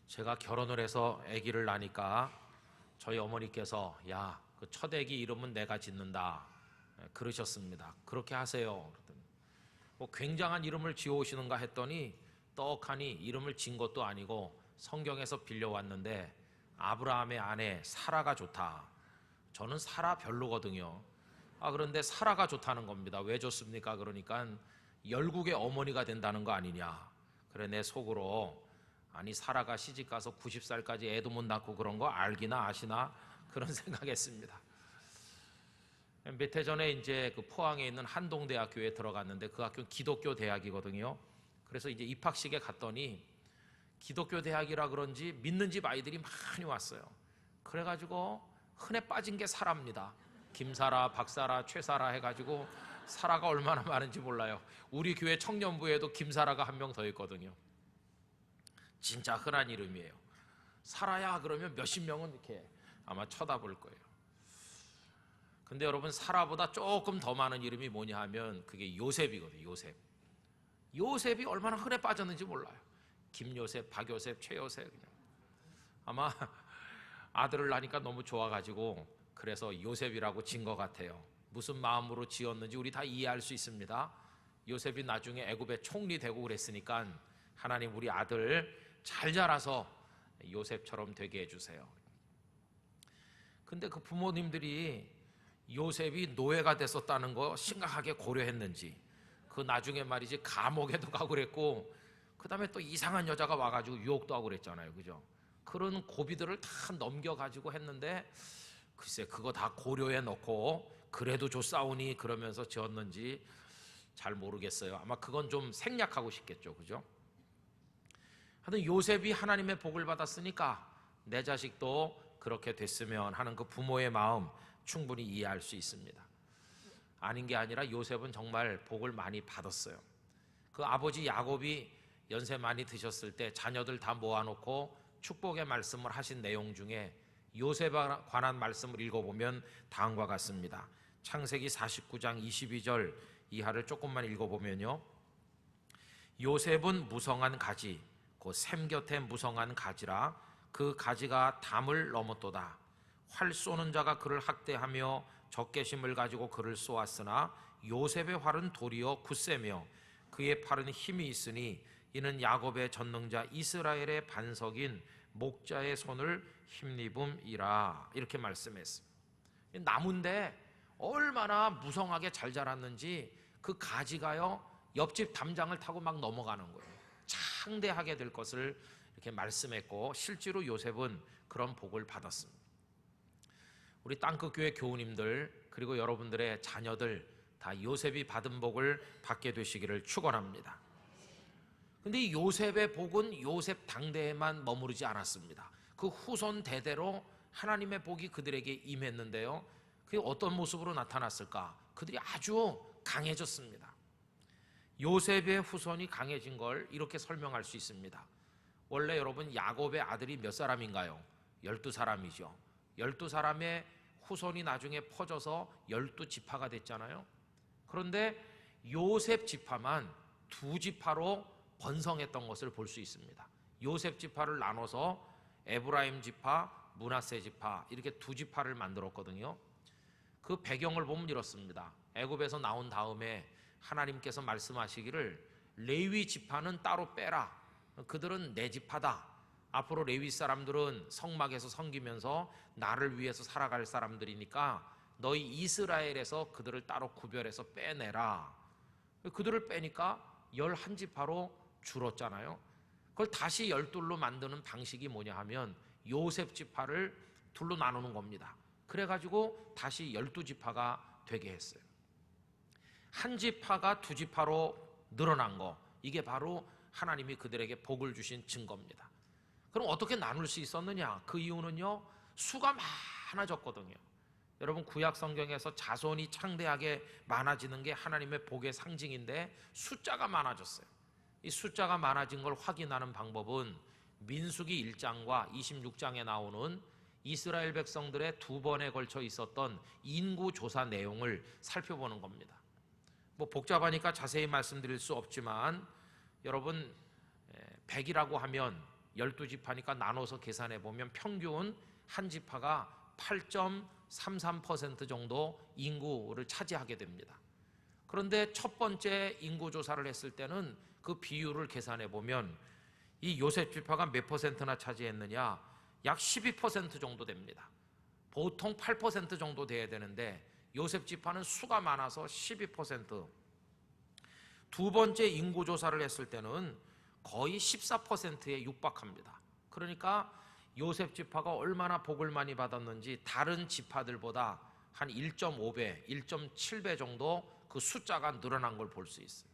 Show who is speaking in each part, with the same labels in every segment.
Speaker 1: 제가 결혼을 해서 아기를 낳으니까 저희 어머니께서 야, 그 첫 아기 이름은 내가 짓는다 그러셨습니다. 그렇게 하세요. 그랬더니 뭐 굉장한 이름을 지어오시는가 했더니 떡하니 이름을 진 것도 아니고 성경에서 빌려왔는데 아브라함의 아내 사라가 좋다. 저는 사라 별로거든요. 그런데 사라가 좋다는 겁니다. 왜 좋습니까? 그러니까 열국의 어머니가 된다는 거 아니냐. 그래 내 속으로 아니 사라가 시집가서 90살까지 애도 못 낳고 그런 거 알기나 아시나 그런 생각했습니다. 몇 해 전에 이제 그 포항에 있는 한동대학교에 들어갔는데 그 학교는 기독교 대학이거든요. 그래서 이제 입학식에 갔더니 기독교 대학이라 그런지 믿는 집 아이들이 많이 왔어요. 그래가지고 흔해 빠진 게 사라입니다. 김사라, 박사라, 최사라 해가지고 사라가 얼마나 많은지 몰라요. 우리 교회 청년부에도 김사라가 한 명 더 있거든요. 진짜 흔한 이름이에요. 사라야 그러면 몇십 명은 이렇게 아마 쳐다볼 거예요. 근데 여러분 사라보다 조금 더 많은 이름이 뭐냐 하면 그게 요셉이거든요. 요셉. 요셉이 얼마나 흔해 빠졌는지 몰라요. 김요셉, 박요셉, 최요셉 그냥. 아마 아들을 낳으니까 너무 좋아가지고 그래서 요셉이라고 진 것 같아요. 무슨 마음으로 지었는지 우리 다 이해할 수 있습니다. 요셉이 나중에 애굽의 총리 되고 그랬으니까 하나님 우리 아들 잘 자라서 요셉처럼 되게 해주세요. 근데 그 부모님들이 요셉이 노예가 됐었다는 거 심각하게 고려했는지 그 나중에 말이지 감옥에도 가고 그랬고 그 다음에 또 이상한 여자가 와가지고 유혹도 하고 그랬잖아요. 그죠? 그런 고비들을 다 넘겨가지고 했는데 글쎄 그거 다 고려해 놓고 그래도 좋사오니 그러면서 지었는지 잘 모르겠어요. 아마 그건 좀 생략하고 싶겠죠. 그죠? 하여튼 요셉이 하나님의 복을 받았으니까 내 자식도 그렇게 됐으면 하는 그 부모의 마음 충분히 이해할 수 있습니다. 아닌 게 아니라 요셉은 정말 복을 많이 받았어요. 그 아버지 야곱이 연세 많이 드셨을 때 자녀들 다 모아놓고 축복의 말씀을 하신 내용 중에 요셉에 관한 말씀을 읽어보면 다음과 같습니다. 창세기 49장 22절 이하를 조금만 읽어보면요, 요셉은 무성한 가지 곧 샘 곁에 무성한 가지라 그 가지가 담을 넘었도다. 활 쏘는 자가 그를 학대하며 적개심을 가지고 그를 쏘았으나 요셉의 활은 도리어 굳세며 그의 팔은 힘이 있으니 이는 야곱의 전능자 이스라엘의 반석인 목자의 손을 힘입음이라. 이렇게 말씀했습니다. 나무인데 얼마나 무성하게 잘 자랐는지 그 가지가요 옆집 담장을 타고 막 넘어가는 거예요. 창대하게 될 것을 이렇게 말씀했고 실제로 요셉은 그런 복을 받았습니다. 우리 땅끝교회 교우님들 그리고 여러분들의 자녀들 다 요셉이 받은 복을 받게 되시기를 축원합니다. 근데 이 요셉의 복은 요셉 당대에만 머무르지 않았습니다. 그 후손 대대로 하나님의 복이 그들에게 임했는데요, 그게 어떤 모습으로 나타났을까? 그들이 아주 강해졌습니다. 요셉의 후손이 강해진 걸 이렇게 설명할 수 있습니다. 원래 여러분 야곱의 아들이 몇 사람인가요? 12사람이죠. 12사람의 후손이 나중에 퍼져서 12지파가 됐잖아요. 그런데 요셉 지파만 2지파로 번성했던 것을 볼 수 있습니다. 요셉 지파를 나눠서 에브라임 지파, 므낫세 지파 이렇게 2지파를 만들었거든요. 그 배경을 보면 이렇습니다. 애굽에서 나온 다음에 하나님께서 말씀하시기를 레위 지파는 따로 빼라. 그들은 내 지파다. 앞으로 레위 사람들은 성막에서 섬기면서 나를 위해서 살아갈 사람들이니까 너희 이스라엘에서 그들을 따로 구별해서 빼내라. 그들을 빼니까 11지파로 줄었잖아요. 그걸 다시 12로 만드는 방식이 뭐냐 하면 요셉 지파를 둘로 나누는 겁니다. 그래가지고 다시 12지파가 되게 했어요. 한 지파가 2지파로 늘어난 거, 이게 바로 하나님이 그들에게 복을 주신 증거입니다. 그럼 어떻게 나눌 수 있었느냐? 그 이유는요, 수가 많아졌거든요. 여러분 구약 성경에서 자손이 창대하게 많아지는 게 하나님의 복의 상징인데 숫자가 많아졌어요. 이 숫자가 많아진 걸 확인하는 방법은 민수기 1장과 26장에 나오는 이스라엘 백성들의 2번에 걸쳐 있었던 인구조사 내용을 살펴보는 겁니다. 뭐 복잡하니까 자세히 말씀드릴 수 없지만 여러분 100이라고 하면 12지파니까 나눠서 계산해 보면 평균 한 지파가 8.33% 정도 인구를 차지하게 됩니다. 그런데 첫 번째 인구 조사를 했을 때는 그 비율을 계산해 보면 이 요셉 지파가 몇 퍼센트나 차지했느냐, 약 12% 정도 됩니다. 보통 8% 정도 돼야 되는데 요셉 지파는 수가 많아서 12%. 두 번째 인구 조사를 했을 때는 거의 14%에 육박합니다. 그러니까 요셉 지파가 얼마나 복을 많이 받았는지 다른 지파들보다 한 1.5배, 1.7배 정도 그 숫자가 늘어난 걸 볼 수 있어요.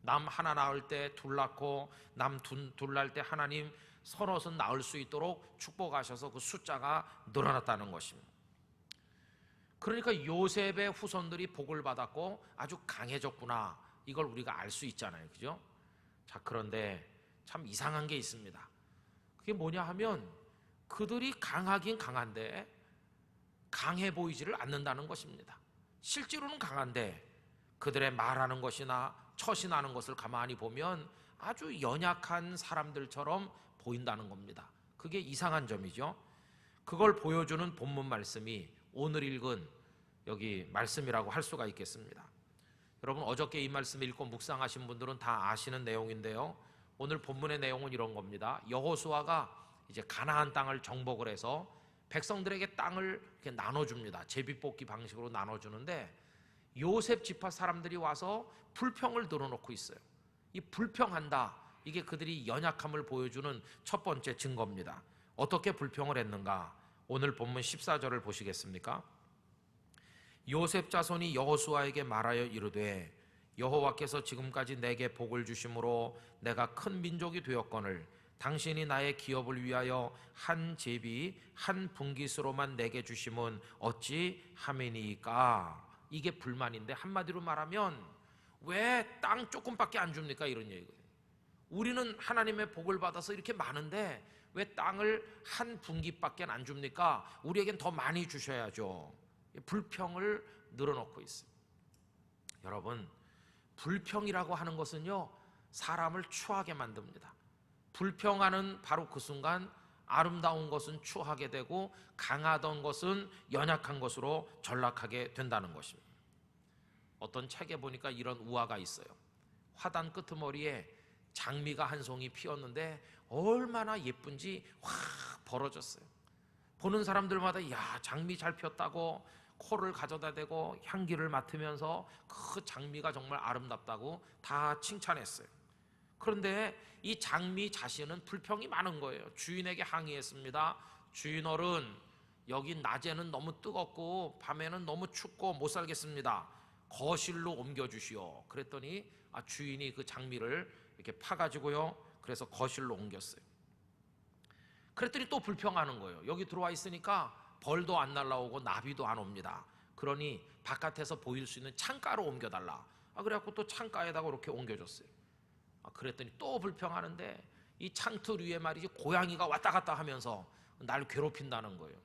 Speaker 1: 남 하나 낳을 때 둘 낳고 남 둘 낳을 때 하나님 서너섯 낳을 수 있도록 축복하셔서 그 숫자가 늘어났다는 것입니다. 그러니까 요셉의 후손들이 복을 받았고 아주 강해졌구나, 이걸 우리가 알 수 있잖아요, 그죠? 자, 그런데 참 이상한 게 있습니다. 그게 뭐냐 하면 그들이 강하긴 강한데 강해 보이지를 않는다는 것입니다. 실제로는 강한데 그들의 말하는 것이나 처신하는 것을 가만히 보면 아주 연약한 사람들처럼 보인다는 겁니다. 그게 이상한 점이죠. 그걸 보여주는 본문 말씀이 오늘 읽은 여기 말씀이라고 할 수가 있겠습니다. 여러분, 어저께 이 말씀 읽고 묵상하신 분들은 다 아시는 내용인데요, 오늘 본문의 내용은 이런 겁니다. 여호수아가 이제 가나안 땅을 정복을 해서 백성들에게 땅을 이렇게 나눠줍니다. 제비뽑기 방식으로 나눠주는데 요셉 지파 사람들이 와서 불평을 늘어놓고 있어요. 이 불평한다, 이게 그들이 연약함을 보여주는 첫 번째 증거입니다. 어떻게 불평을 했는가? 오늘 본문 14절을 보시겠습니까? 요셉 자손이 여호수아에게 말하여 이르되 여호와께서 지금까지 내게 복을 주심으로 내가 큰 민족이 되었거늘 당신이 나의 기업을 위하여 한 제비 한 분깃으로만 내게 주심은 어찌 함이니까? 이게 불만인데, 한마디로 말하면 왜 땅 조금밖에 안 줍니까? 이런 얘기예요. 우리는 하나님의 복을 받아서 이렇게 많은데 왜 땅을 한 분깃밖에 안 줍니까? 우리에겐 더 많이 주셔야죠. 불평을 늘어놓고 있어요. 여러분, 불평이라고 하는 것은요, 사람을 추하게 만듭니다. 불평하는 바로 그 순간 아름다운 것은 추하게 되고 강하던 것은 연약한 것으로 전락하게 된다는 것입니다. 어떤 책에 보니까 이런 우화가 있어요. 화단 끄트머리에 장미가 한 송이 피었는데 얼마나 예쁜지 확 벌어졌어요. 보는 사람들마다 야, 장미 잘 피었다고 코를 가져다 대고 향기를 맡으면서 그 장미가 정말 아름답다고 다 칭찬했어요. 그런데 이 장미 자신은 불평이 많은 거예요. 주인에게 항의했습니다. 주인 어른, 여기 낮에는 너무 뜨겁고 밤에는 너무 춥고 못 살겠습니다. 거실로 옮겨주시오. 그랬더니 주인이 그 장미를 이렇게 파가지고요, 그래서 거실로 옮겼어요. 그랬더니 또 불평하는 거예요. 여기 들어와 있으니까 벌도 안 날라오고 나비도 안 옵니다. 그러니 바깥에서 보일 수 있는 창가로 옮겨달라. 그래갖고 또 창가에다가 이렇게 옮겨줬어요. 그랬더니 또 불평하는데 이 창틀 위에 말이지 고양이가 왔다 갔다 하면서 나를 괴롭힌다는 거예요.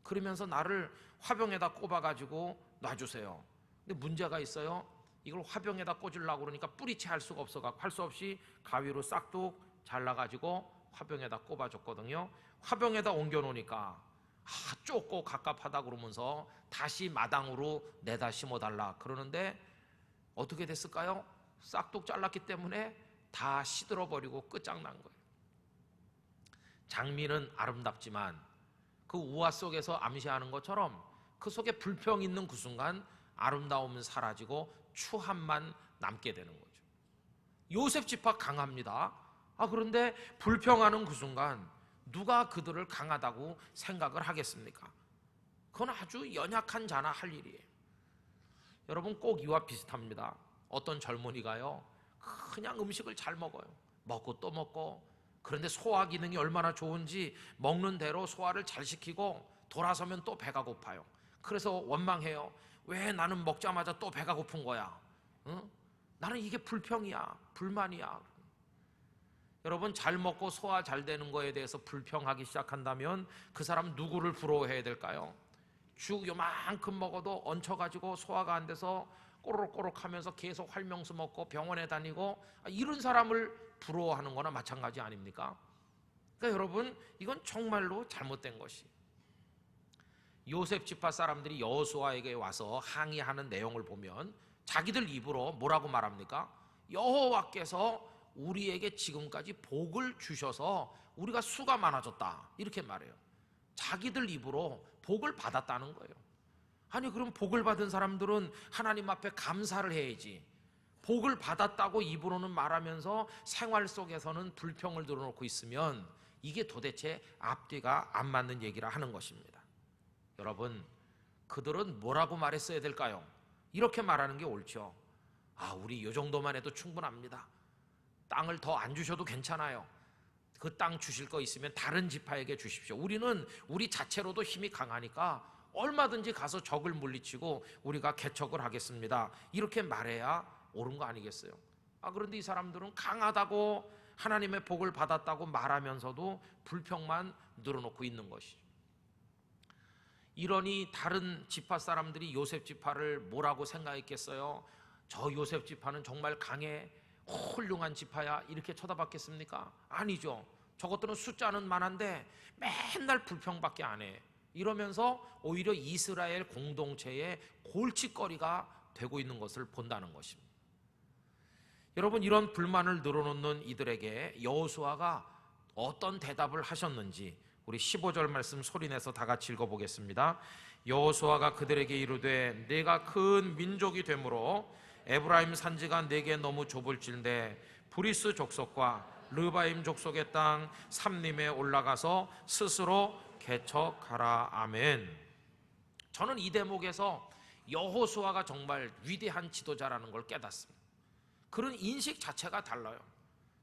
Speaker 1: 그러면서 나를 화병에다 꼽아가지고 놔주세요. 근데 문제가 있어요. 이걸 화병에다 꽂으려고 그러니까 뿌리채 할 수가 없어갖고 할 수 없이 가위로 싹둑 잘라가지고 화병에다 꼽아줬거든요. 화병에다 옮겨놓으니까 좁고 갑갑하다 그러면서 다시 마당으로 내다 심어달라 그러는데 어떻게 됐을까요? 싹둑 잘랐기 때문에 다 시들어버리고 끝장난 거예요. 장미는 아름답지만 그 우화 속에서 암시하는 것처럼 그 속에 불평 있는 그 순간 아름다움은 사라지고 추함만 남게 되는 거죠. 요셉 지파 강합니다. 그런데 불평하는 그 순간 누가 그들을 강하다고 생각을 하겠습니까? 그건 아주 연약한 자나 할 일이에요. 여러분, 꼭 이와 비슷합니다. 어떤 젊은이가요, 그냥 음식을 잘 먹어요. 먹고 또 먹고. 그런데 소화 기능이 얼마나 좋은지 먹는 대로 소화를 잘 시키고 돌아서면 또 배가 고파요. 그래서 원망해요. 왜 나는 먹자마자 또 배가 고픈 거야? 응? 나는 이게 불평이야, 불만이야. 여러분, 잘 먹고 소화 잘 되는 거에 대해서 불평하기 시작한다면 그 사람 누구를 부러워해야 될까요? 죽 요만큼 먹어도 얹혀가지고 소화가 안 돼서 꼬르륵꼬르륵 하면서 계속 활명수 먹고 병원에 다니고 이런 사람을 부러워하는 거나 마찬가지 아닙니까? 그러니까 여러분, 이건 정말로 잘못된 것이, 요셉 지파 사람들이 여호수아에게 와서 항의하는 내용을 보면 자기들 입으로 뭐라고 말합니까? 여호와께서 우리에게 지금까지 복을 주셔서 우리가 수가 많아졌다, 이렇게 말해요. 자기들 입으로 복을 받았다는 거예요. 아니, 그럼 복을 받은 사람들은 하나님 앞에 감사를 해야지, 복을 받았다고 입으로는 말하면서 생활 속에서는 불평을 늘어놓고 있으면 이게 도대체 앞뒤가 안 맞는 얘기라 하는 것입니다. 여러분, 그들은 뭐라고 말했어야 될까요? 이렇게 말하는 게 옳죠. 우리 이 정도만 해도 충분합니다. 땅을 더 안 주셔도 괜찮아요. 그 땅 주실 거 있으면 다른 지파에게 주십시오. 우리는 우리 자체로도 힘이 강하니까 얼마든지 가서 적을 물리치고 우리가 개척을 하겠습니다, 이렇게 말해야 옳은 거 아니겠어요? 그런데 이 사람들은 강하다고 하나님의 복을 받았다고 말하면서도 불평만 늘어놓고 있는 것이죠. 이러니 다른 지파 사람들이 요셉 지파를 뭐라고 생각했겠어요? 저 요셉 지파는 정말 강해, 훌륭한 지파야, 이렇게 쳐다봤겠습니까? 아니죠. 저것들은 숫자는 많은데 맨날 불평밖에 안 해. 이러면서 오히려 이스라엘 공동체의 골칫거리가 되고 있는 것을 본다는 것입니다. 여러분, 이런 불만을 늘어놓는 이들에게 여호수아가 어떤 대답을 하셨는지 우리 15절 말씀 소리내서 다 같이 읽어보겠습니다. 여호수아가 그들에게 이르되 내가 큰 민족이 되므로 에브라임 산지가 내게 너무 좁을진대 브리스 족속과 르바임 족속의 땅 삼림에 올라가서 스스로 개척하라. 아멘. 저는 이 대목에서 여호수아가 정말 위대한 지도자라는 걸 깨닫습니다. 그런 인식 자체가 달라요.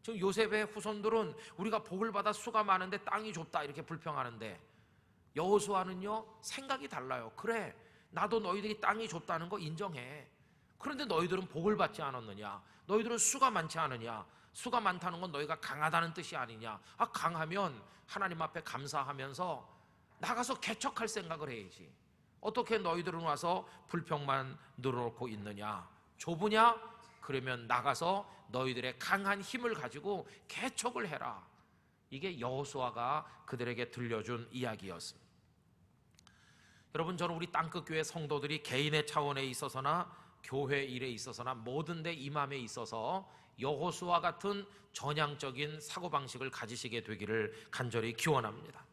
Speaker 1: 지금 요셉의 후손들은 우리가 복을 받아 수가 많은데 땅이 좁다, 이렇게 불평하는데 여호수아는요, 생각이 달라요. 그래, 나도 너희들이 땅이 좁다는 거 인정해. 그런데 너희들은 복을 받지 않았느냐? 너희들은 수가 많지 않으냐? 수가 많다는 건 너희가 강하다는 뜻이 아니냐? 강하면 하나님 앞에 감사하면서 나가서 개척할 생각을 해야지. 어떻게 너희들은 와서 불평만 늘어놓고 있느냐? 좁으냐? 그러면 나가서 너희들의 강한 힘을 가지고 개척을 해라. 이게 여호수아가 그들에게 들려준 이야기였습니다. 여러분, 저는 우리 땅끝교회 성도들이 개인의 차원에 있어서나 교회 일에 있어서나 모든 데 임함에 있어서 여호수아 같은 전향적인 사고방식을 가지시게 되기를 간절히 기원합니다.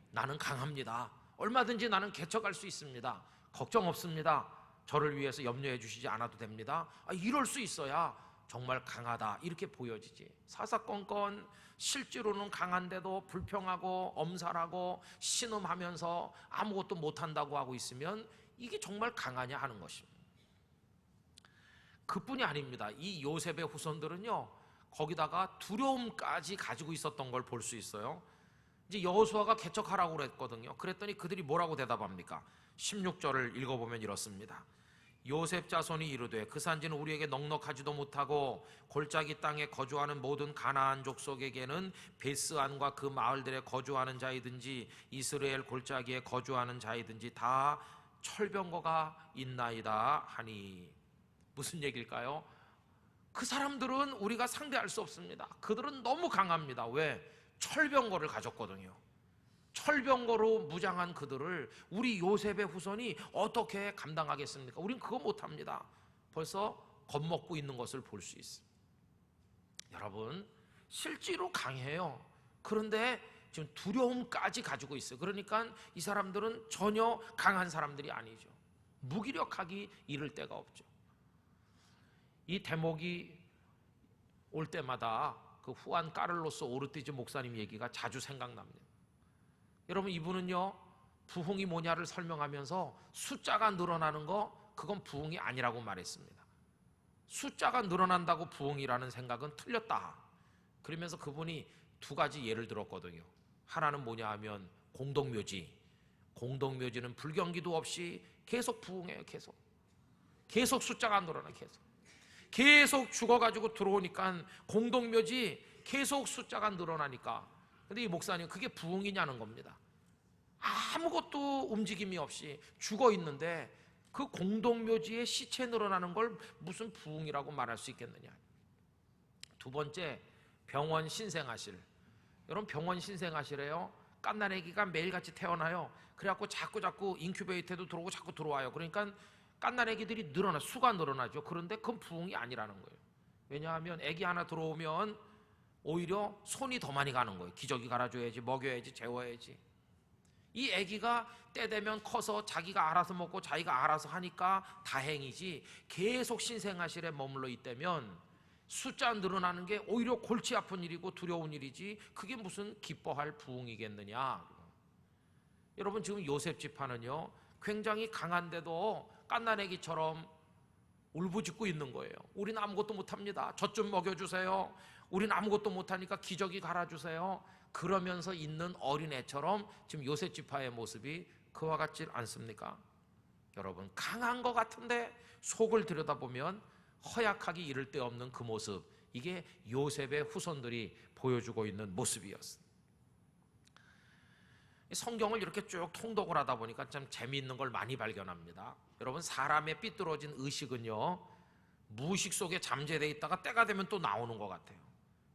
Speaker 1: 나는 강합니다. 얼마든지 나는 개척할 수 있습니다. 걱정 없습니다. 저를 위해서 염려해 주시지 않아도 됩니다. 이럴 수 있어야 정말 강하다, 이렇게 보여지지. 사사건건 실제로는 강한데도 불평하고 엄살하고 신음하면서 아무것도 못한다고 하고 있으면 이게 정말 강하냐 하는 것입니다. 그뿐이 아닙니다. 이 요셉의 후손들은요, 거기다가 두려움까지 가지고 있었던 걸 볼 수 있어요. 이제 여호수아가 개척하라고 그랬거든요. 그랬더니 그들이 뭐라고 대답합니까? 16절을 읽어보면 이렇습니다. 요셉 자손이 이르되 그 산지는 우리에게 넉넉하지도 못하고 골짜기 땅에 거주하는 모든 가나안 족속에게는 베스안과 그 마을들에 거주하는 자이든지 이스라엘 골짜기에 거주하는 자이든지 다 철병거가 있나이다 하니. 무슨 얘기일까요? 그 사람들은 우리가 상대할 수 없습니다. 그들은 너무 강합니다. 왜? 철병거를 가졌거든요. 철병거로 무장한 그들을 우리 요셉의 후손이 어떻게 감당하겠습니까? 우린 그거 못합니다. 벌써 겁먹고 있는 것을 볼 수 있습니다. 여러분, 실제로 강해요. 그런데 지금 두려움까지 가지고 있어요. 그러니까 이 사람들은 전혀 강한 사람들이 아니죠. 무기력하기 이를 데가 없죠. 이 대목이 올 때마다 그 후안 까를로스 오르티즈 목사님 얘기가 자주 생각납니다. 여러분, 이분은요, 부흥이 뭐냐를 설명하면서 숫자가 늘어나는 거, 그건 부흥이 아니라고 말했습니다. 숫자가 늘어난다고 부흥이라는 생각은 틀렸다. 그러면서 그분이 두 가지 예를 들었거든요. 하나는 뭐냐 하면 공동묘지. 공동묘지는 불경기도 없이 계속 부흥해요. 계속 숫자가 늘어나. 계속 죽어가지고 들어오니까 공동묘지 계속 숫자가 늘어나니까. 근데 이 목사님, 그게 부흥이냐는 겁니다. 아무것도 움직임이 없이 죽어 있는데 그 공동묘지에 시체 늘어나는 걸 무슨 부흥이라고 말할 수 있겠느냐. 두 번째, 병원 신생아실. 여러분 병원 신생아시래요. 갓난아기가 매일같이 태어나요. 그래갖고 자꾸 인큐베이터에도 들어오고 자꾸 들어와요. 그러니까 갓난아기들이 수가 늘어나죠. 그런데 그건 부흥이 아니라는 거예요. 왜냐하면 아기 하나 들어오면 오히려 손이 더 많이 가는 거예요. 기저귀 갈아줘야지, 먹여야지, 재워야지. 이 아기가 때 되면 커서 자기가 알아서 먹고 자기가 알아서 하니까 다행이지, 계속 신생아실에 머물러 있다면 숫자 늘어나는 게 오히려 골치 아픈 일이고 두려운 일이지, 그게 무슨 기뻐할 부흥이겠느냐. 여러분, 지금 요셉 지파는요 굉장히 강한데도 갓난아기처럼 울부짖고 있는 거예요. 우린 아무것도 못합니다. 젖 좀 먹여주세요. 우린 아무것도 못하니까 기저귀 갈아주세요. 그러면서 있는 어린애처럼 지금 요셉 지파의 모습이 그와 같지 않습니까? 여러분, 강한 것 같은데 속을 들여다보면 허약하기 이를 데 없는 그 모습, 이게 요셉의 후손들이 보여주고 있는 모습이었습니다. 성경을 이렇게 쭉 통독을 하다 보니까 참 재미있는 걸 많이 발견합니다. 여러분, 사람의 삐뚤어진 의식은요 무의식 속에 잠재되어 있다가 때가 되면 또 나오는 것 같아요.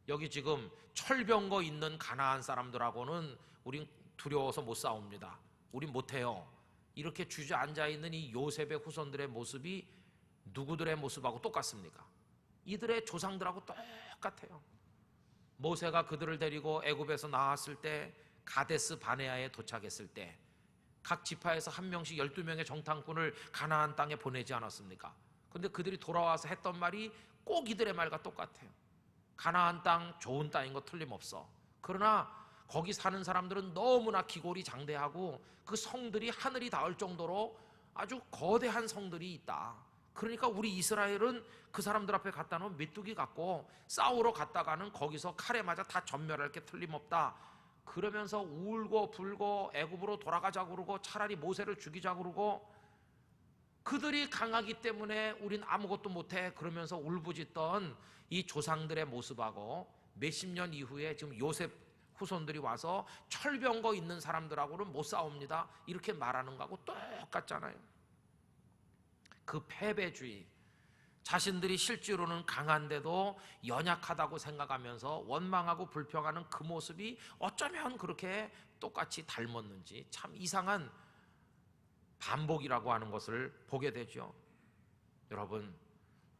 Speaker 1: 여기 지금 철병거 있는 가나안 사람들하고는 우린 두려워서 못 싸웁니다. 우린 못해요. 이렇게 주저앉아 있는 이 요셉의 후손들의 모습이 누구들의 모습하고 똑같습니까? 이들의 조상들하고 똑같아요. 모세가 그들을 데리고 애굽에서 나왔을 때, 가데스 바네아에 도착했을 때 각 지파에서 한 명씩 12명의 정탐꾼을 가나안 땅에 보내지 않았습니까? 근데 그들이 돌아와서 했던 말이 꼭 이들의 말과 똑같아요. 가나안 땅 좋은 땅인 거 틀림없어. 그러나 거기 사는 사람들은 너무나 기골이 장대하고 그 성들이 하늘이 닿을 정도로 아주 거대한 성들이 있다. 그러니까 우리 이스라엘은 그 사람들 앞에 갖다 놓은 메뚜기 같고 싸우러 갔다가는 거기서 칼에 맞아 다 전멸할 게 틀림없다. 그러면서 울고 불고 애굽으로 돌아가자고 그러고 차라리 모세를 죽이자고 그러고, 그들이 강하기 때문에 우린 아무것도 못해 그러면서 울부짖던 이 조상들의 모습하고 몇십 년 이후에 지금 요셉 후손들이 와서 철병거 있는 사람들하고는 못 싸웁니다 이렇게 말하는 거하고 똑같잖아요. 그 패배주의, 자신들이 실제로는 강한데도 연약하다고 생각하면서 원망하고 불평하는 그 모습이 어쩌면 그렇게 똑같이 닮았는지 참 이상한 반복이라고 하는 것을 보게 되죠. 여러분,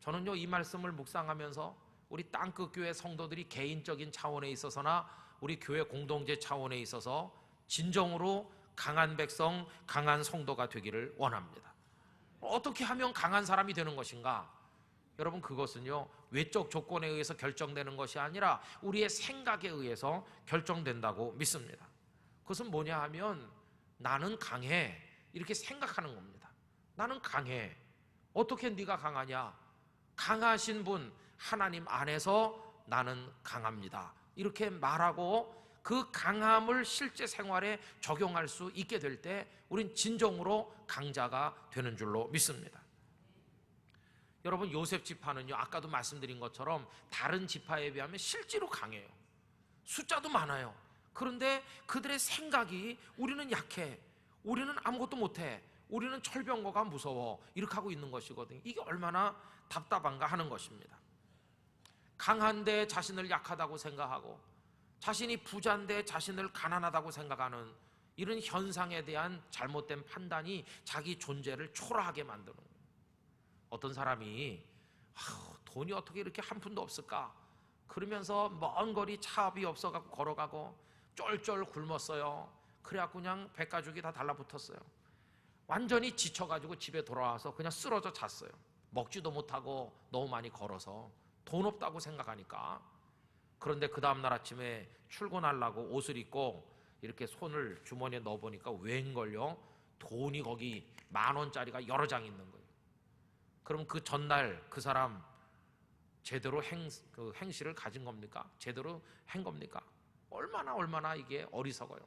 Speaker 1: 저는요 이 말씀을 묵상하면서 우리 땅끝 교회 성도들이 개인적인 차원에 있어서나 우리 교회 공동체 차원에 있어서 진정으로 강한 백성, 강한 성도가 되기를 원합니다. 어떻게 하면 강한 사람이 되는 것인가? 여러분, 그것은요 외적 조건에 의해서 결정되는 것이 아니라 우리의 생각에 의해서 결정된다고 믿습니다. 그것은 뭐냐 하면 나는 강해 이렇게 생각하는 겁니다. 나는 강해. 어떻게 네가 강하냐? 강하신 분 하나님 안에서 나는 강합니다 이렇게 말하고 그 강함을 실제 생활에 적용할 수 있게 될 때 우린 진정으로 강자가 되는 줄로 믿습니다. 여러분, 요셉 지파는요 아까도 말씀드린 것처럼 다른 지파에 비하면 실제로 강해요. 숫자도 많아요. 그런데 그들의 생각이 우리는 약해, 우리는 아무것도 못해, 우리는 철병거가 무서워 이렇게 하고 있는 것이거든요. 이게 얼마나 답답한가 하는 것입니다. 강한데 자신을 약하다고 생각하고 자신이 부자인데 자신을 가난하다고 생각하는 이런 현상에 대한 잘못된 판단이 자기 존재를 초라하게 만드는 거예요. 어떤 사람이 돈이 어떻게 이렇게 한 푼도 없을까? 그러면서 먼 거리 차업이 없어갖고 걸어가고 쫄쫄 굶었어요. 그래갖고 그냥 백가죽이 다 달라붙었어요. 완전히 지쳐가지고 집에 돌아와서 그냥 쓰러져 잤어요. 먹지도 못하고 너무 많이 걸어서 돈 없다고 생각하니까. 그런데 그 다음날 아침에 출근하려고 옷을 입고 이렇게 손을 주머니에 넣어보니까 웬걸요? 돈이 거기 10,000원짜리가 여러 장 있는 거예요. 그럼 그 전날 그 사람 제대로 행실을 가진 겁니까? 제대로 한 겁니까? 얼마나 이게 어리석어요.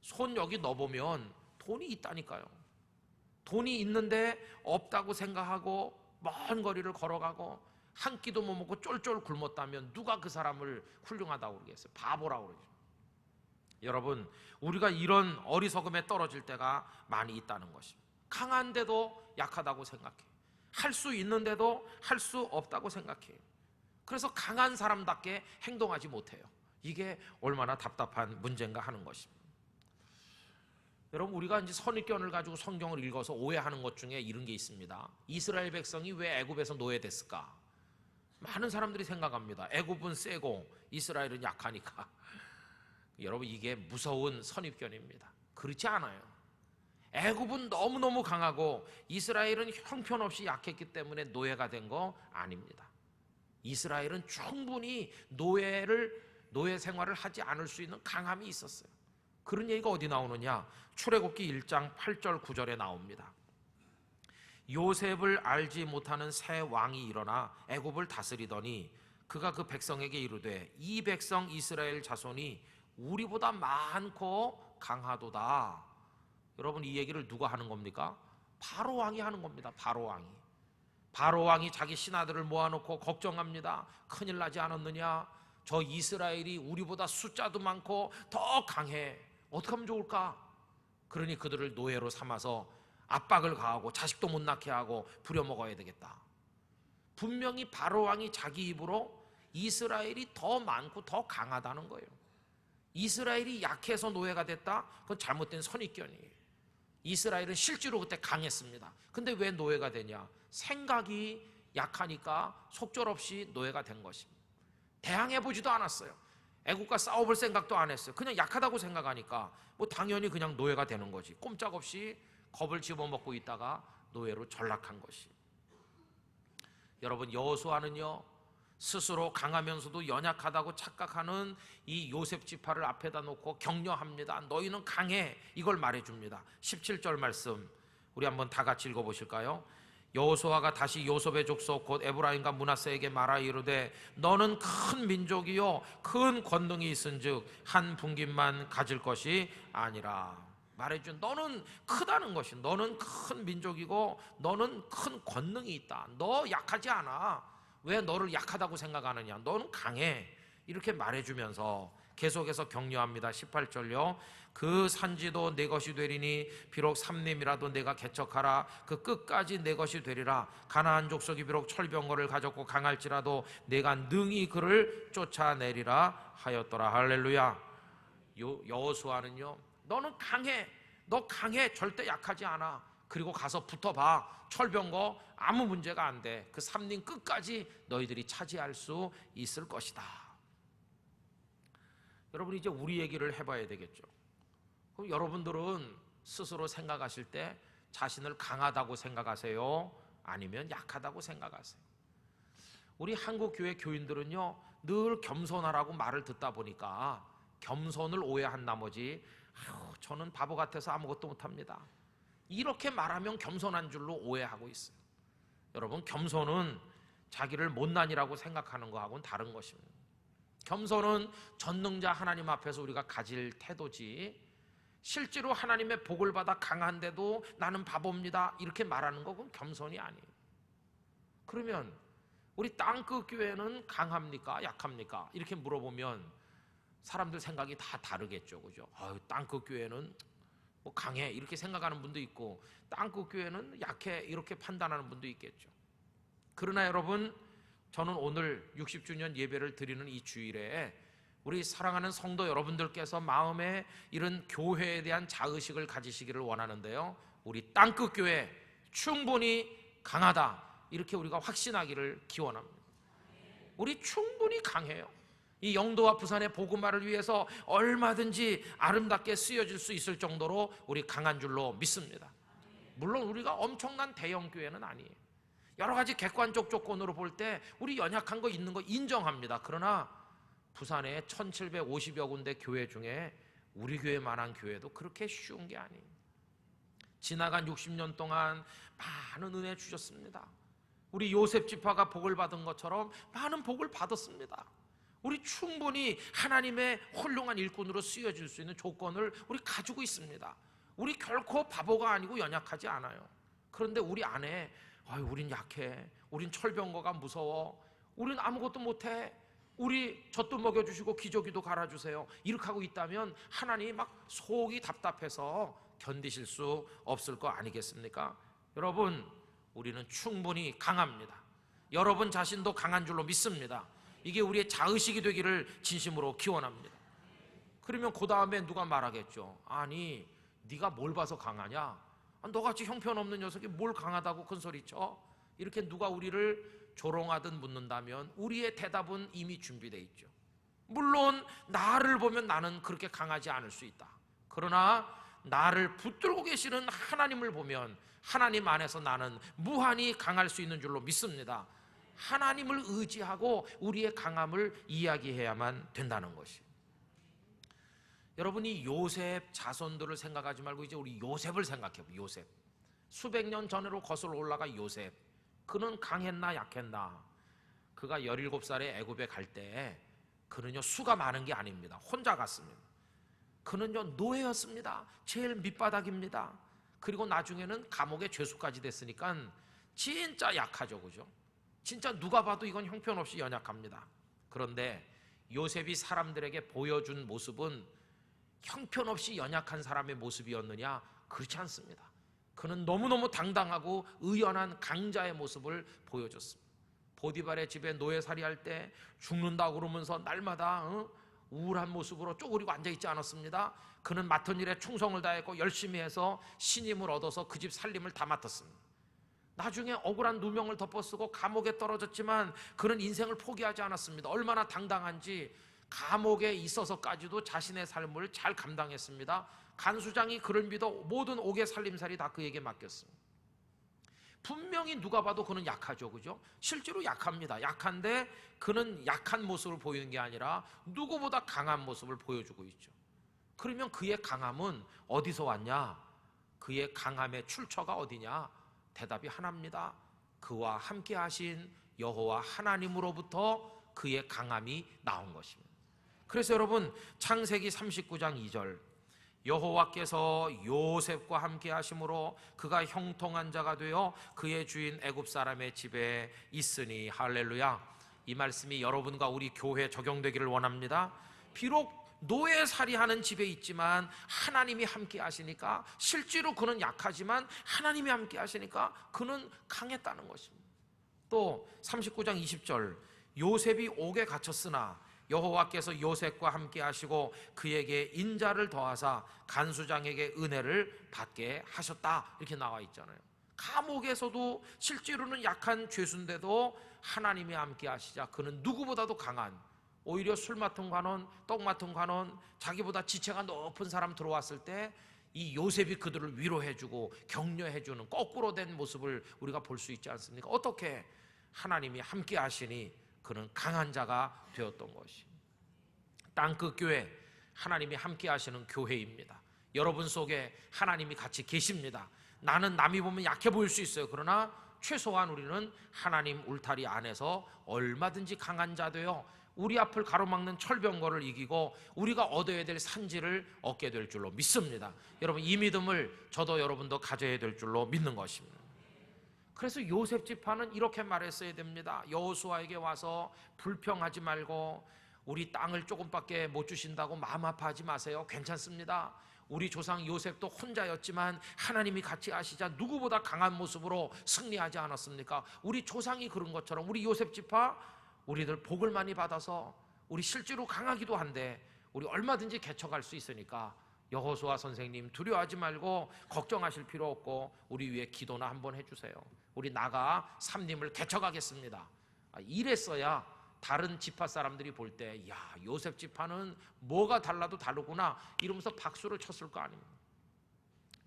Speaker 1: 손 여기 넣어보면 돈이 있다니까요. 돈이 있는데 없다고 생각하고 먼 거리를 걸어가고 한 끼도 못 먹고 쫄쫄 굶었다면 누가 그 사람을 훌륭하다고 그러겠어요? 바보라고 그러죠. 여러분, 우리가 이런 어리석음에 떨어질 때가 많이 있다는 것입니다. 강한데도 약하다고 생각해. 할 수 있는데도 할 수 없다고 생각해요. 그래서 강한 사람답게 행동하지 못해요. 이게 얼마나 답답한 문제인가 하는 것입니다. 여러분, 우리가 이제 선입견을 가지고 성경을 읽어서 오해하는 것 중에 이런 게 있습니다. 이스라엘 백성이 왜 애굽에서 노예됐을까? 많은 사람들이 생각합니다. 애굽은 세고 이스라엘은 약하니까. 여러분, 이게 무서운 선입견입니다. 그렇지 않아요. 애굽은 너무너무 강하고 이스라엘은 형편없이 약했기 때문에 노예가 된 거 아닙니다. 이스라엘은 충분히 노예 생활을 하지 않을 수 있는 강함이 있었어요. 그런 얘기가 어디 나오느냐? 출애굽기 1장 8절 9절에 나옵니다. 요셉을 알지 못하는 새 왕이 일어나 애굽을 다스리더니 그가 그 백성에게 이르되 이 백성 이스라엘 자손이 우리보다 많고 강하도다. 여러분, 이 얘기를 누가 하는 겁니까? 바로 왕이 하는 겁니다. 바로 왕이 자기 신하들을 모아놓고 걱정합니다. 큰일 나지 않았느냐? 저 이스라엘이 우리보다 숫자도 많고 더 강해. 어떻게 하면 좋을까? 그러니 그들을 노예로 삼아서 압박을 가하고 자식도 못 낳게 하고 부려먹어야 되겠다. 분명히 바로 왕이 자기 입으로 이스라엘이 더 많고 더 강하다는 거예요. 이스라엘이 약해서 노예가 됐다? 그건 잘못된 선입견이에요. 이스라엘은 실제로 그때 강했습니다. 근데 왜 노예가 되냐? 생각이 약하니까 속절없이 노예가 된 것입니다. 대항해보지도 않았어요. 애국과 싸워볼 생각도 안 했어요. 그냥 약하다고 생각하니까 뭐 당연히 그냥 노예가 되는 거지. 꼼짝없이 겁을 집어먹고 있다가 노예로 전락한 것이. 여러분, 여호수아는요, 스스로 강하면서도 연약하다고 착각하는 이 요셉 지파를 앞에다 놓고 격려합니다. 너희는 강해, 이걸 말해줍니다. 17절 말씀 우리 한번 다 같이 읽어보실까요? 여호수아가 다시 요셉의 족속 곧 에브라임과 므낫세에게 말하 이르되 너는 큰 민족이요 큰 권능이 있은즉 한 분깃만 가질 것이 아니라. 말해준, 너는 크다는 것이, 너는 큰 민족이고 너는 큰 권능이 있다. 너 약하지 않아. 왜 너를 약하다고 생각하느냐? 너는 강해. 이렇게 말해주면서 계속해서 격려합니다. 18절요. 그 산지도 내 것이 되리니 비록 삼림이라도 내가 개척하라. 그 끝까지 내 것이 되리라. 가나안 족속이 비록 철병거를 가졌고 강할지라도 내가 능히 그를 쫓아내리라 하였더라. 할렐루야. 여호수아는요, 너는 강해. 너 강해. 절대 약하지 않아. 그리고 가서 붙어봐. 철병거 아무 문제가 안 돼. 그 삼림 끝까지 너희들이 차지할 수 있을 것이다. 여러분, 이제 우리 얘기를 해봐야 되겠죠. 그럼 여러분들은 스스로 생각하실 때 자신을 강하다고 생각하세요? 아니면 약하다고 생각하세요? 우리 한국교회 교인들은요, 늘 겸손하라고 말을 듣다 보니까 겸손을 오해한 나머지 저는 바보 같아서 아무것도 못합니다, 이렇게 말하면 겸손한 줄로 오해하고 있어요. 여러분, 겸손은 자기를 못난이라고 생각하는 거하고는 다른 것입니다. 겸손은 전능자 하나님 앞에서 우리가 가질 태도지, 실제로 하나님의 복을 받아 강한데도 나는 바보입니다 이렇게 말하는 거, 그건 겸손이 아니에요. 그러면 우리 땅끝 교회는 강합니까? 약합니까? 이렇게 물어보면 사람들 생각이 다 다르겠죠, 그죠? 땅끝 교회는 뭐 강해 이렇게 생각하는 분도 있고 땅끝 교회는 약해 이렇게 판단하는 분도 있겠죠. 그러나 여러분, 저는 오늘 60주년 예배를 드리는 이 주일에 우리 사랑하는 성도 여러분들께서 마음에 이런 교회에 대한 자의식을 가지시기를 원하는데요, 우리 땅끝 교회 충분히 강하다 이렇게 우리가 확신하기를 기원합니다. 우리 충분히 강해요. 이 영도와 부산의 복음화를 위해서 얼마든지 아름답게 쓰여질 수 있을 정도로 우리 강한 줄로 믿습니다. 물론 우리가 엄청난 대형 교회는 아니에요. 여러 가지 객관적 조건으로 볼 때 우리 연약한 거 있는 거 인정합니다. 그러나 부산에 1750여 군데 교회 중에 우리 교회만한 교회도 그렇게 쉬운 게 아니에요. 지나간 60년 동안 많은 은혜 주셨습니다. 우리 요셉 지파가 복을 받은 것처럼 많은 복을 받았습니다. 우리 충분히 하나님의 훌륭한 일꾼으로 쓰여질 수 있는 조건을 우리 가지고 있습니다. 우리 결코 바보가 아니고 연약하지 않아요. 그런데 우리 안에 우린 약해, 우린 철병거가 무서워, 우린 아무것도 못해, 우리 젖도 먹여주시고 기저귀도 갈아주세요 이렇게 하고 있다면 하나님이 막 속이 답답해서 견디실 수 없을 거 아니겠습니까? 여러분, 우리는 충분히 강합니다. 여러분 자신도 강한 줄로 믿습니다. 이게 우리의 자의식이 되기를 진심으로 기원합니다. 그러면 그 다음에 누가 말하겠죠. 아니 네가 뭘 봐서 강하냐? 너같이 형편없는 녀석이 뭘 강하다고 큰소리쳐? 이렇게 누가 우리를 조롱하듯 묻는다면 우리의 대답은 이미 준비되어 있죠. 물론 나를 보면 나는 그렇게 강하지 않을 수 있다. 그러나 나를 붙들고 계시는 하나님을 보면 하나님 안에서 나는 무한히 강할 수 있는 줄로 믿습니다. 하나님을 의지하고 우리의 강함을 이야기해야만 된다는 것이. 여러분이 요셉 자손들을 생각하지 말고 이제 우리 요셉을 생각해보세요. 요셉, 수백 년 전으로 거슬러 올라가 요셉. 그는 강했나 약했나? 그가 17살에 애굽에 갈 때 그는요 수가 많은 게 아닙니다. 혼자 갔습니다. 그는요 노예였습니다. 제일 밑바닥입니다. 그리고 나중에는 감옥의 죄수까지 됐으니까 진짜 약하죠, 그죠? 진짜 누가 봐도 이건 형편없이 연약합니다. 그런데 요셉이 사람들에게 보여준 모습은 형편없이 연약한 사람의 모습이었느냐? 그렇지 않습니다. 그는 너무너무 당당하고 의연한 강자의 모습을 보여줬습니다. 보디발의 집에 노예살이할 때 죽는다 그러면서 날마다 우울한 모습으로 쪼그리고 앉아있지 않았습니다. 그는 맡은 일에 충성을 다했고 열심히 해서 신임을 얻어서 그 집 살림을 다 맡았습니다. 나중에 억울한 누명을 덮어쓰고 감옥에 떨어졌지만 그는 인생을 포기하지 않았습니다. 얼마나 당당한지 감옥에 있어서까지도 자신의 삶을 잘 감당했습니다. 간수장이 그를 믿어 모든 옥의 살림살이 다 그에게 맡겼습니다. 분명히 누가 봐도 그는 약하죠, 그죠? 실제로 약합니다. 약한데 그는 약한 모습을 보이는 게 아니라 누구보다 강한 모습을 보여주고 있죠. 그러면 그의 강함은 어디서 왔냐? 그의 강함의 출처가 어디냐? 대답이 하나입니다. 그와 함께 하신 여호와 하나님으로부터 그의 강함이 나온 것입니다. 그래서 여러분 창세기 39장 2절 여호와께서 요셉과 함께 하심으로 그가 형통한 자가 되어 그의 주인 애굽 사람의 집에 있으니 할렐루야. 이 말씀이 여러분과 우리 교회에 적용되기를 원합니다. 비록 노예살이하는 집에 있지만 하나님이 함께 하시니까 실제로 그는 약하지만 하나님이 함께 하시니까 그는 강했다는 것입니다. 또 39장 20절 요셉이 옥에 갇혔으나 여호와께서 요셉과 함께 하시고 그에게 인자를 더하사 간수장에게 은혜를 받게 하셨다 이렇게 나와 있잖아요. 감옥에서도 실제로는 약한 죄수인데도 하나님이 함께 하시자 그는 누구보다도 강한, 오히려 술 맡은 관원, 떡 맡은 관원, 자기보다 지체가 높은 사람 들어왔을 때 이 요셉이 그들을 위로해주고 격려해주는 거꾸로 된 모습을 우리가 볼 수 있지 않습니까? 어떻게 하나님이 함께 하시니 그는 강한 자가 되었던 것이. 땅끝 교회, 하나님이 함께 하시는 교회입니다. 여러분 속에 하나님이 같이 계십니다. 나는 남이 보면 약해 보일 수 있어요. 그러나 최소한 우리는 하나님 울타리 안에서 얼마든지 강한 자 되어 우리 앞을 가로막는 철병거를 이기고 우리가 얻어야 될 산지를 얻게 될 줄로 믿습니다. 여러분 이 믿음을 저도 여러분도 가져야 될 줄로 믿는 것입니다. 그래서 요셉 지파는 이렇게 말했어야 됩니다. 여호수아에게 와서 불평하지 말고 우리 땅을 조금밖에 못 주신다고 마음 아파하지 마세요. 괜찮습니다. 우리 조상 요셉도 혼자였지만 하나님이 같이 하시자 누구보다 강한 모습으로 승리하지 않았습니까? 우리 조상이 그런 것처럼 우리 요셉 지파 우리들 복을 많이 받아서 우리 실제로 강하기도 한데 우리 얼마든지 개척할 수 있으니까 여호수아 선생님 두려워하지 말고 걱정하실 필요 없고 우리 위해 기도나 한번 해주세요. 우리 나가 삼림을 개척하겠습니다. 이랬어야 다른 지파 사람들이 볼 때 야 요셉 지파는 뭐가 달라도 다르구나 이러면서 박수를 쳤을 거 아닙니까?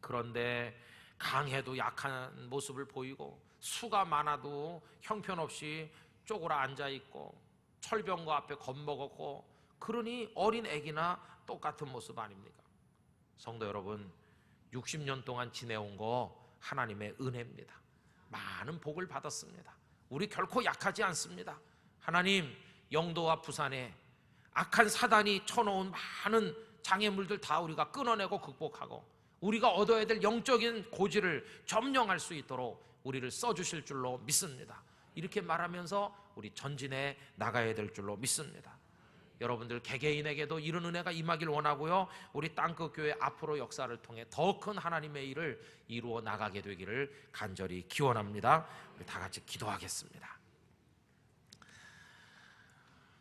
Speaker 1: 그런데 강해도 약한 모습을 보이고 수가 많아도 형편없이 쪼그라 앉아있고 철병거 앞에 겁먹었고 그러니 어린 애기나 똑같은 모습 아닙니까? 성도 여러분 60년 동안 지내온 거 하나님의 은혜입니다. 많은 복을 받았습니다. 우리 결코 약하지 않습니다. 하나님 영도와 부산에 악한 사단이 쳐놓은 많은 장애물들 다 우리가 끊어내고 극복하고 우리가 얻어야 될 영적인 고지를 점령할 수 있도록 우리를 써주실 줄로 믿습니다. 이렇게 말하면서 우리 전진해 나가야 될 줄로 믿습니다. 여러분들 개개인에게도 이런 은혜가 임하길 원하고요. 우리 땅끝 교회 앞으로 역사를 통해 더 큰 하나님의 일을 이루어 나가게 되기를 간절히 기원합니다. 우리 다 같이 기도하겠습니다.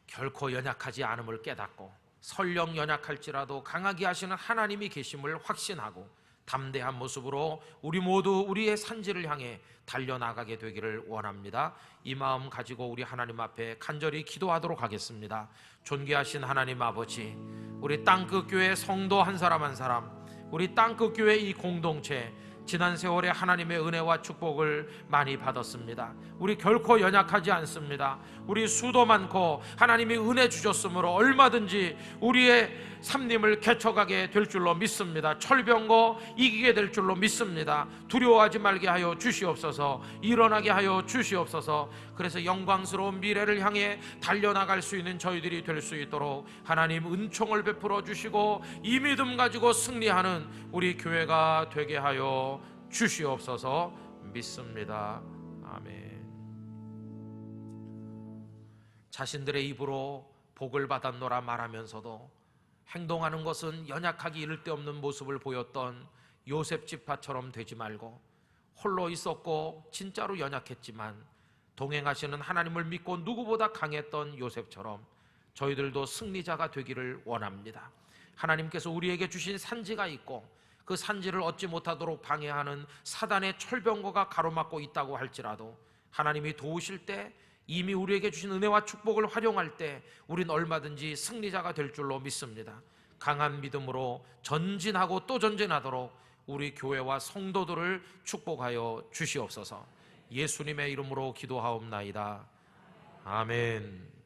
Speaker 1: 결코 연약하지 않음을 깨닫고 설령 연약할지라도 강하게 하시는 하나님이 계심을 확신하고 담대한 모습으로 우리 모두 우리의 산지를 향해 달려나가게 되기를 원합니다. 이 마음 가지고 우리 하나님 앞에 간절히 기도하도록 하겠습니다. 존귀하신 하나님 아버지, 우리 땅끝 교회 성도 한 사람 한 사람, 우리 땅끝 교회 이 공동체 지난 세월에 하나님의 은혜와 축복을 많이 받았습니다. 우리 결코 연약하지 않습니다. 우리 수도 많고 하나님이 은혜 주셨으므로 얼마든지 우리의 삶님을 개척하게 될 줄로 믿습니다. 철병거 이기게 될 줄로 믿습니다. 두려워하지 말게 하여 주시옵소서. 일어나게 하여 주시옵소서. 그래서 영광스러운 미래를 향해 달려나갈 수 있는 저희들이 될 수 있도록 하나님 은총을 베풀어 주시고 이 믿음 가지고 승리하는 우리 교회가 되게 하여 주시옵소서. 믿습니다. 아멘. 자신들의 입으로 복을 받았노라 말하면서도 행동하는 것은 연약하기 이를 데 없는 모습을 보였던 요셉 지파처럼 되지 말고, 홀로 있었고 진짜로 연약했지만 동행하시는 하나님을 믿고 누구보다 강했던 요셉처럼 저희들도 승리자가 되기를 원합니다. 하나님께서 우리에게 주신 산지가 있고 그 산지를 얻지 못하도록 방해하는 사단의 철병거가 가로막고 있다고 할지라도 하나님이 도우실 때, 이미 우리에게 주신 은혜와 축복을 활용할 때 우린 얼마든지 승리자가 될 줄로 믿습니다. 강한 믿음으로 전진하고 또 전진하도록 우리 교회와 성도들을 축복하여 주시옵소서. 예수님의 이름으로 기도하옵나이다. 아멘.